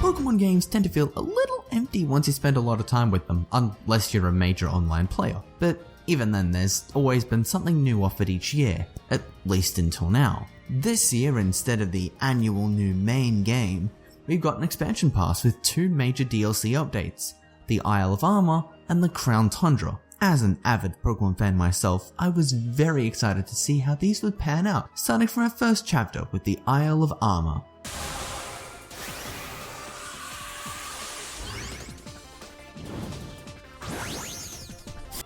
Pokemon games tend to feel a little empty once you spend a lot of time with them, unless you're a major online player. But even then, there's always been something new offered each year, at least until now. This year, instead of the annual new main game, we've got an expansion pass with 2 major DLC updates, the Isle of Armor and the Crown Tundra. As an avid Pokemon fan myself, I was very excited to see how these would pan out, starting from our first chapter with the Isle of Armor.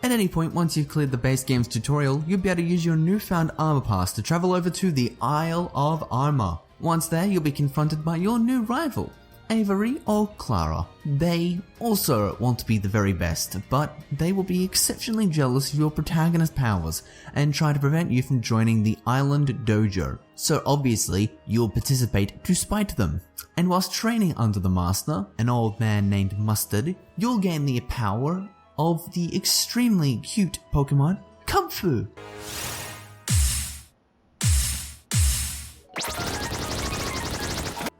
At any point, once you've cleared the base game's tutorial, you'll be able to use your newfound Armor Pass to travel over to the Isle of Armor. Once there, you'll be confronted by your new rival, Avery or Clara. They also want to be the very best, but they will be exceptionally jealous of your protagonist's powers and try to prevent you from joining the Island Dojo. So obviously, you'll participate to spite them. And whilst training under the master, an old man named Mustard, you'll gain the power of the extremely cute Pokemon Kubfu.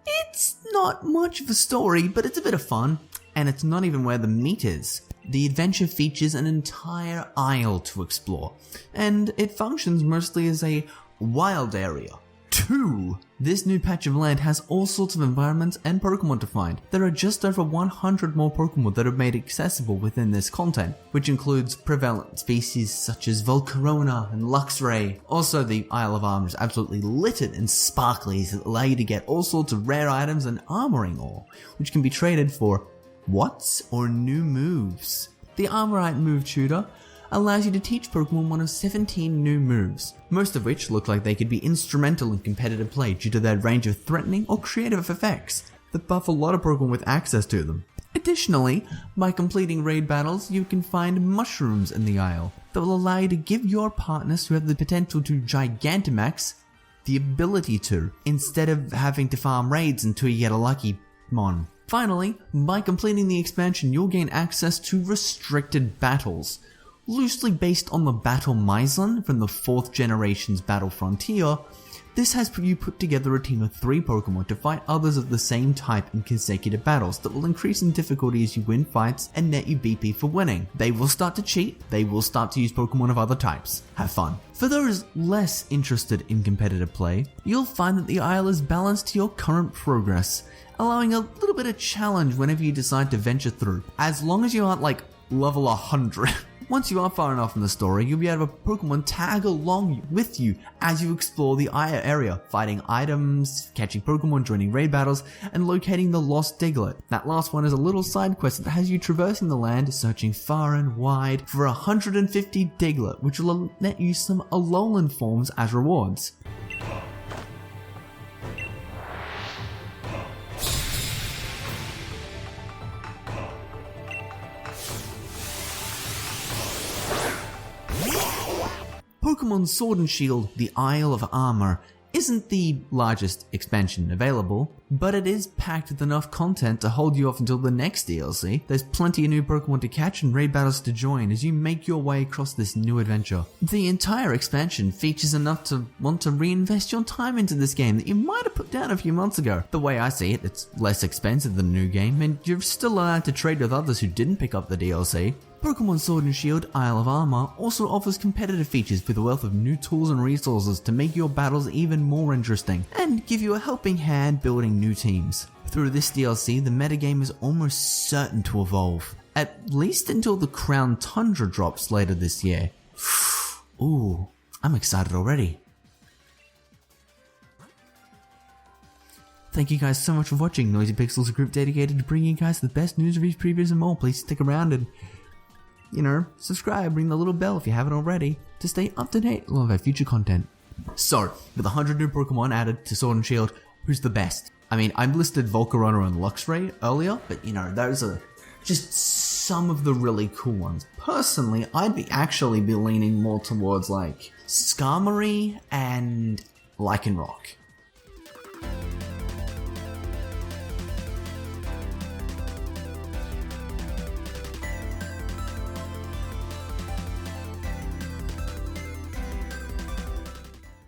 It's not much of a story, but it's a bit of fun, and it's not even where the meat is. The adventure features an entire isle to explore, and it functions mostly as a wild area. 2. This new patch of land has all sorts of environments and Pokemon to find. There are just over 100 more Pokemon that are made accessible within this content, which includes prevalent species such as Volcarona and Luxray. Also, the Isle of Armor is absolutely littered in sparklies that allow you to get all sorts of rare items and armoring ore, which can be traded for What's or new moves. The Armorite Move Tutor allows you to teach Pokemon one of 17 new moves, most of which look like they could be instrumental in competitive play due to their range of threatening or creative effects that buff a lot of Pokemon with access to them. Additionally, by completing raid battles, you can find mushrooms in the Isle that will allow you to give your partners who have the potential to Gigantamax the ability to, instead of having to farm raids until you get a lucky mon. Finally, by completing the expansion, you'll gain access to restricted battles, loosely based on the Battle Mizen from the 4th generation's Battle Frontier. This has you put together a team of 3 Pokemon to fight others of the same type in consecutive battles that will increase in difficulty as you win fights and net you BP for winning. They will start to cheat, they will start to use Pokemon of other types. Have fun. For those less interested in competitive play, you'll find that the Isle is balanced to your current progress, allowing a little bit of challenge whenever you decide to venture through, as long as you aren't like level 100. Once you are far enough in the story, you'll be able to have a Pokemon tag along with you as you explore the area, fighting items, catching Pokemon, joining raid battles, and locating the lost Diglett. That last one is a little side quest that has you traversing the land, searching far and wide for 150 Diglett, which will net you some Alolan forms as rewards. Pokemon Sword and Shield, the Isle of Armor, isn't the largest expansion available, but it is packed with enough content to hold you off until the next DLC. There's plenty of new Pokemon to catch and raid battles to join as you make your way across this new adventure. The entire expansion features enough to want to reinvest your time into this game that you might have put down a few months ago. The way I see it, it's less expensive than a new game, and you're still allowed to trade with others who didn't pick up the DLC. Pokemon Sword and Shield Isle of Armor also offers competitive features with a wealth of new tools and resources to make your battles even more interesting, and give you a helping hand building new teams. Through this DLC, the metagame is almost certain to evolve, at least until the Crown Tundra drops later this year. Ooh, I'm excited already. Thank you guys so much for watching. Noisy Pixels is a group dedicated to bringing you guys the best news, reviews, previews, and more. Please stick around and subscribe, ring the little bell if you haven't already to stay up to date on our future content. So, with 100 new Pokemon added to Sword and Shield, who's the best? I mean, I listed Volcarona and Luxray earlier, but those are just some of the really cool ones. Personally, I'd actually be leaning more towards like Skarmory and Lycanroc.